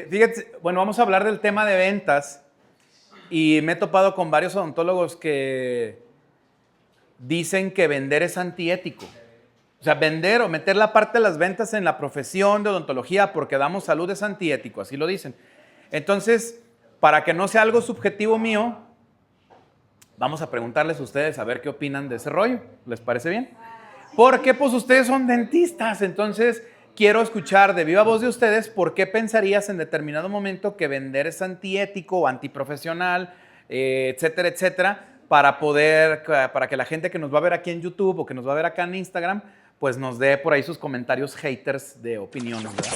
Fíjate, bueno, vamos a hablar del tema de ventas y me he topado con varios odontólogos que dicen que vender es antiético. O sea, vender o meter la parte de las ventas en la profesión de odontología porque damos salud es antiético, así lo dicen. Entonces, para que no sea algo subjetivo mío, vamos a preguntarles a ustedes a ver qué opinan de ese rollo. ¿Les parece bien? Porque pues ustedes son dentistas, entonces quiero escuchar de viva voz de ustedes por qué pensarías en determinado momento que vender es antiético o antiprofesional, etcétera, etcétera, para que la gente que nos va a ver aquí en YouTube o que nos va a ver acá en Instagram, pues nos dé por ahí sus comentarios haters de opiniones, ¿verdad?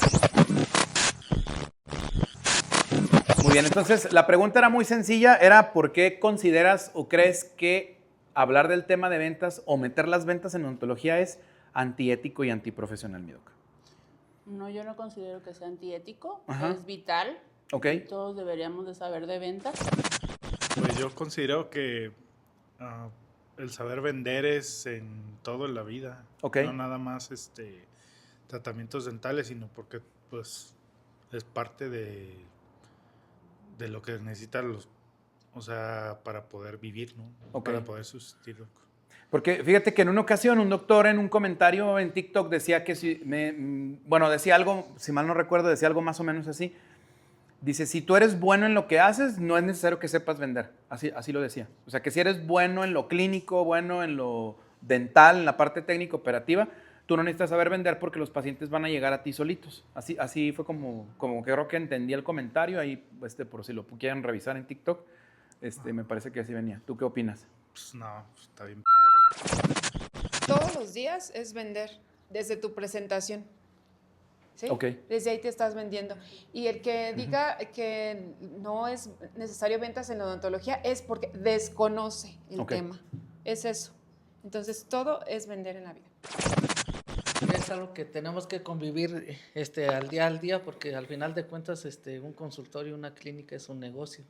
Muy bien, entonces la pregunta era muy sencilla, era ¿por qué consideras o crees que hablar del tema de ventas o meter las ventas en odontología es antiético y antiprofesional, mi doc? No, yo no considero que sea antiético, Ajá. es vital. Ok. Y todos deberíamos de saber de ventas. Pues yo considero que el saber vender es en todo en la vida. Ok. No nada más tratamientos dentales, sino porque pues es parte de lo que necesitan para poder vivir, ¿no? Ok. Para poder subsistir. Porque fíjate que en una ocasión un doctor en un comentario en TikTok decía que decía algo, si mal no recuerdo, decía algo más o menos así. Dice, si tú eres bueno en lo que haces, no es necesario que sepas vender. Así lo decía. O sea, que si eres bueno en lo clínico, bueno en lo dental, en la parte técnica operativa, tú no necesitas saber vender porque los pacientes van a llegar a ti solitos. Así fue como que creo que entendí el comentario ahí, por si lo quieren revisar en TikTok, me parece que así venía. ¿Tú qué opinas? Pues no, está bien. Todos los días es vender, desde tu presentación. ¿Sí? Ok. Desde ahí te estás vendiendo. Y el que diga que no es necesario ventas en la odontología es porque desconoce el tema. Es eso. Entonces, todo es vender en la vida. Es algo que tenemos que convivir al día, porque al final de cuentas un consultorio, una clínica es un negocio.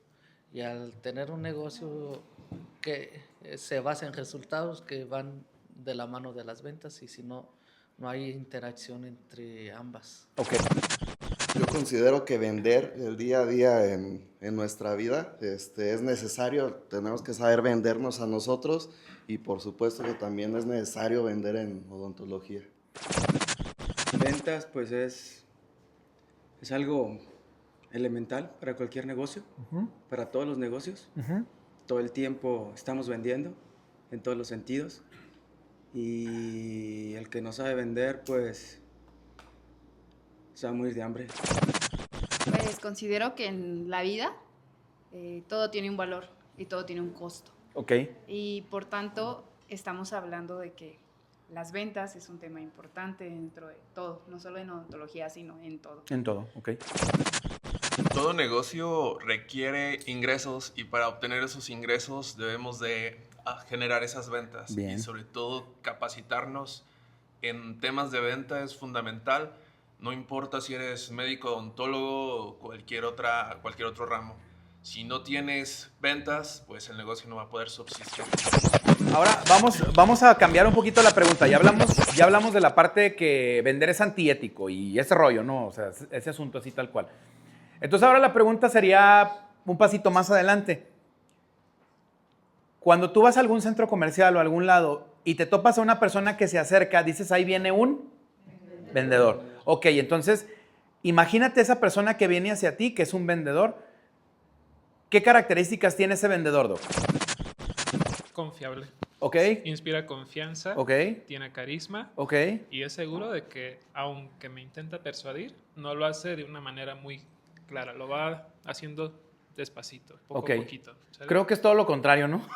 Y al tener un negocio que se basa en resultados que van de la mano de las ventas, y si no, no hay interacción entre ambas. Ok. Yo considero que vender el día a día en nuestra vida es necesario. Tenemos que saber vendernos a nosotros y por supuesto que también es necesario vender en odontología. Ventas pues es algo elemental para cualquier negocio, para todos los negocios. Todo el tiempo estamos vendiendo en todos los sentidos y el que no sabe vender pues se va a morir de hambre. Pues considero que en la vida todo tiene un valor y todo tiene un costo. Ok. Y por tanto estamos hablando de que las ventas es un tema importante dentro de todo, no solo en odontología, sino en todo. En todo, ok. Todo negocio requiere ingresos y para obtener esos ingresos debemos de generar esas ventas. Bien. Y sobre todo capacitarnos en temas de venta es fundamental. No importa si eres médico, odontólogo o cualquier otro ramo. Si no tienes ventas, pues el negocio no va a poder subsistir. Ahora vamos a cambiar un poquito la pregunta. Ya hablamos de la parte de que vender es antiético y ese rollo, ¿no? O sea, ese asunto así tal cual. Entonces ahora la pregunta sería un pasito más adelante. Cuando tú vas a algún centro comercial o a algún lado y te topas a una persona que se acerca, dices, ahí viene un vendedor. Ok, entonces imagínate esa persona que viene hacia ti, que es un vendedor. ¿Qué características tiene ese vendedor, Doc? Confiable. Ok. Inspira confianza. Ok. Tiene carisma. Ok. Y es seguro de que, aunque me intenta persuadir, no lo hace de una manera muy clara. Lo va haciendo despacito, poco a poquito. ¿Sabes? Creo que es todo lo contrario, ¿no?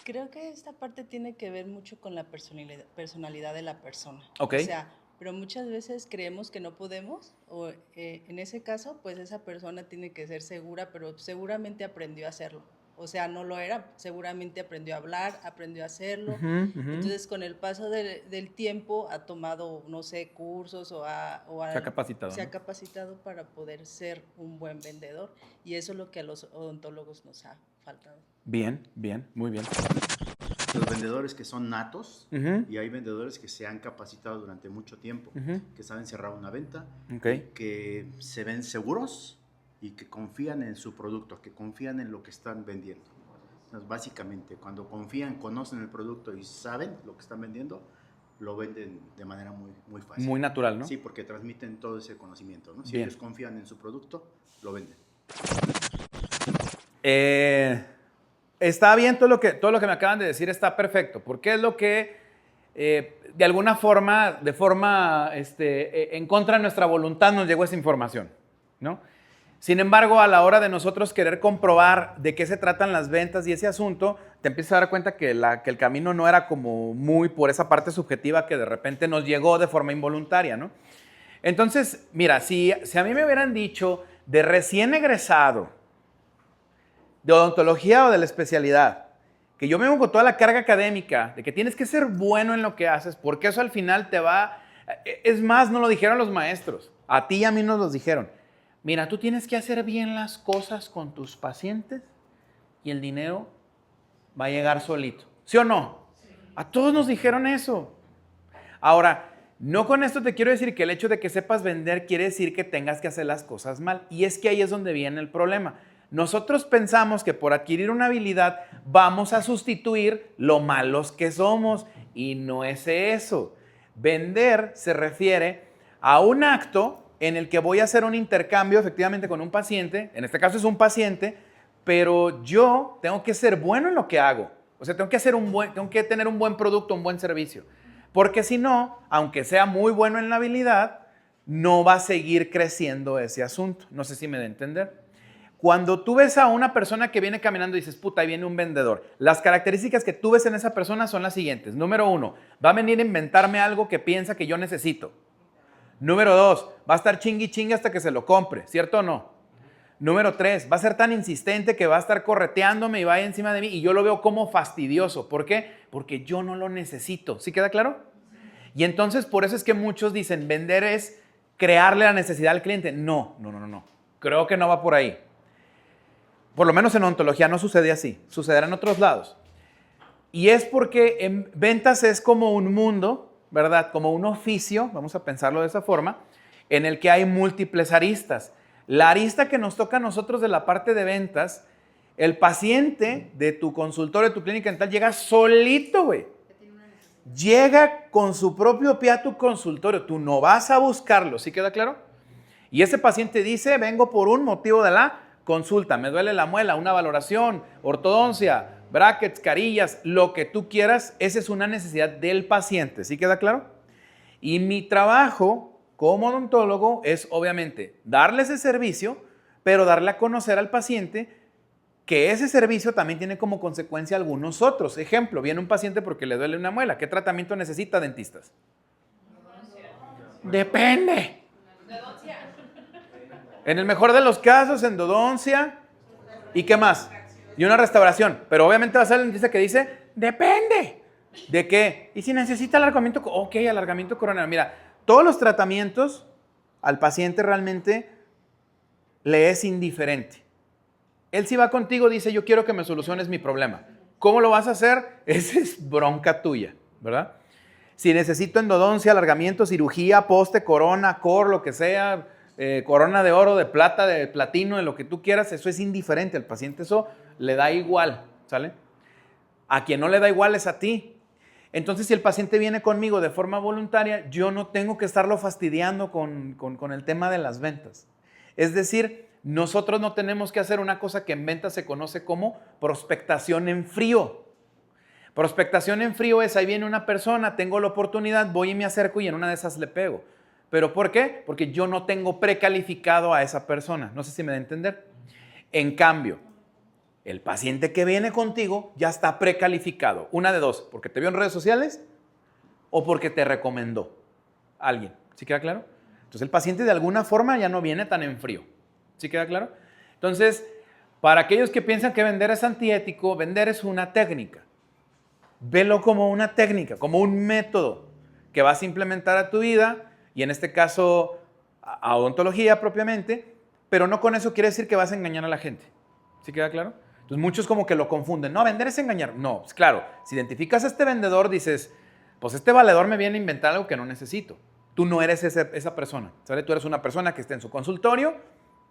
Creo que esta parte tiene que ver mucho con la personalidad de la persona. Ok. O sea, pero muchas veces creemos que no podemos, o en ese caso, pues esa persona tiene que ser segura, pero seguramente aprendió a hacerlo. O sea, no lo era, seguramente aprendió a hablar, aprendió a hacerlo. Entonces, con el paso del tiempo ha tomado, no sé, cursos se ha capacitado. Se ha capacitado para poder ser un buen vendedor. Y eso es lo que a los odontólogos nos ha faltado. Bien, muy bien. los vendedores que son natos Ujú. y hay vendedores que se han capacitado durante mucho tiempo, Ujú. que saben cerrar una venta, Ok. que se ven seguros y que confían en su producto, que confían en lo que están vendiendo. Entonces, básicamente, cuando confían, conocen el producto y saben lo que están vendiendo, lo venden de manera muy fácil. Muy natural, ¿no? Sí, porque transmiten todo ese conocimiento, ¿no? Si Bien. ellos confían en su producto, lo venden. Está bien todo lo que me acaban de decir, está perfecto, porque es lo que de alguna forma, en contra de nuestra voluntad nos llegó esa información, ¿no? Sin embargo, a la hora de nosotros querer comprobar de qué se tratan las ventas y ese asunto, te empiezas a dar cuenta que el camino no era como muy por esa parte subjetiva que de repente nos llegó de forma involuntaria, ¿no? Entonces, mira, si a mí me hubieran dicho de recién egresado, de odontología o de la especialidad, que yo vengo con toda la carga académica, de que tienes que ser bueno en lo que haces, porque eso al final te va... Es más, nos lo dijeron los maestros, a ti y a mí nos los dijeron. Mira, tú tienes que hacer bien las cosas con tus pacientes y el dinero va a llegar solito. ¿Sí o no? A todos nos dijeron eso. Ahora, no con esto te quiero decir que el hecho de que sepas vender quiere decir que tengas que hacer las cosas mal. Y es que ahí es donde viene el problema. Nosotros pensamos que por adquirir una habilidad vamos a sustituir lo malos que somos y no es eso. Vender se refiere a un acto en el que voy a hacer un intercambio efectivamente con un paciente, en este caso es un paciente, pero yo tengo que ser bueno en lo que hago. O sea, tengo que tener un buen producto, un buen servicio. Porque si no, aunque sea muy bueno en la habilidad, no va a seguir creciendo ese asunto. No sé si me da a entender. Cuando tú ves a una persona que viene caminando y dices, puta, ahí viene un vendedor, las características que tú ves en esa persona son las siguientes. Número 1, va a venir a inventarme algo que piensa que yo necesito. Número 2, va a estar chingui chingue hasta que se lo compre, ¿cierto o no? Número 3, va a ser tan insistente que va a estar correteándome y va ahí encima de mí y yo lo veo como fastidioso. ¿Por qué? Porque yo no lo necesito. ¿Sí queda claro? Y entonces por eso es que muchos dicen, vender es crearle la necesidad al cliente. No. Creo que no va por ahí. Por lo menos en odontología no sucede así. Sucederá en otros lados. Y es porque en ventas es como un mundo, ¿verdad? Como un oficio, vamos a pensarlo de esa forma, en el que hay múltiples aristas. La arista que nos toca a nosotros de la parte de ventas, el paciente de tu consultorio, de tu clínica dental, llega solito, güey. Llega con su propio pie a tu consultorio. Tú no vas a buscarlo, ¿sí queda claro? Y ese paciente dice, vengo por un motivo de la consulta. Me duele la muela, una valoración, ortodoncia, brackets, carillas, lo que tú quieras. Esa es una necesidad del paciente, ¿sí queda claro? Y mi trabajo como odontólogo es obviamente darle ese servicio, pero darle a conocer al paciente que ese servicio también tiene como consecuencia algunos otros. Ejemplo, viene un paciente porque le duele una muela. ¿Qué tratamiento necesita, dentistas? Depende. En el mejor de los casos, endodoncia. ¿Y qué más? Y una restauración. Pero obviamente va a ser el dentista que dice, depende. ¿De qué? Y si necesita alargamiento, ok, alargamiento coronario. Mira, todos los tratamientos al paciente realmente le es indiferente. Él si va contigo dice, yo quiero que me soluciones mi problema. ¿Cómo lo vas a hacer? Esa es bronca tuya, ¿verdad? Si necesito endodoncia, alargamiento, cirugía, poste, corona, core, lo que sea, corona de oro, de plata, de platino, de lo que tú quieras, eso es indiferente. Al paciente eso le da igual, ¿sale? A quien no le da igual es a ti. Entonces, si el paciente viene conmigo de forma voluntaria, yo no tengo que estarlo fastidiando con el tema de las ventas. Es decir, nosotros no tenemos que hacer una cosa que en ventas se conoce como prospectación en frío. Prospectación en frío es, ahí viene una persona, tengo la oportunidad, voy y me acerco y en una de esas le pego. ¿Pero por qué? Porque yo no tengo precalificado a esa persona. No sé si me da a entender. En cambio, el paciente que viene contigo ya está precalificado. Una de dos, porque te vio en redes sociales o porque te recomendó alguien. ¿Sí queda claro? Entonces el paciente de alguna forma ya no viene tan en frío. ¿Sí queda claro? Entonces, para aquellos que piensan que vender es antiético, vender es una técnica. Velo como una técnica, como un método que vas a implementar a tu vida y en este caso a odontología propiamente, pero no con eso quiere decir que vas a engañar a la gente. ¿Sí queda claro? Entonces muchos como que lo confunden. No, vender es engañar. No, pues claro, si identificas a este vendedor, dices, pues este valedor me viene a inventar algo que no necesito. Tú no eres esa persona, ¿sale? Tú eres una persona que está en su consultorio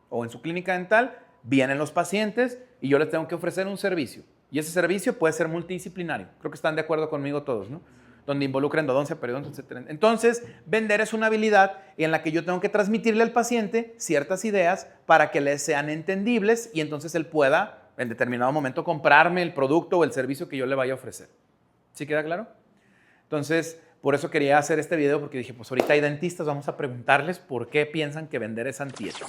o en su clínica dental, vienen los pacientes y yo les tengo que ofrecer un servicio. Y ese servicio puede ser multidisciplinario. Creo que están de acuerdo conmigo todos, ¿no? Donde involucra endodoncia, periodoncia, etc. Entonces, vender es una habilidad en la que yo tengo que transmitirle al paciente ciertas ideas para que le sean entendibles y entonces él pueda, en determinado momento, comprarme el producto o el servicio que yo le vaya a ofrecer. ¿Sí queda claro? Entonces, por eso quería hacer este video, porque dije, pues ahorita hay dentistas, vamos a preguntarles por qué piensan que vender es antiético.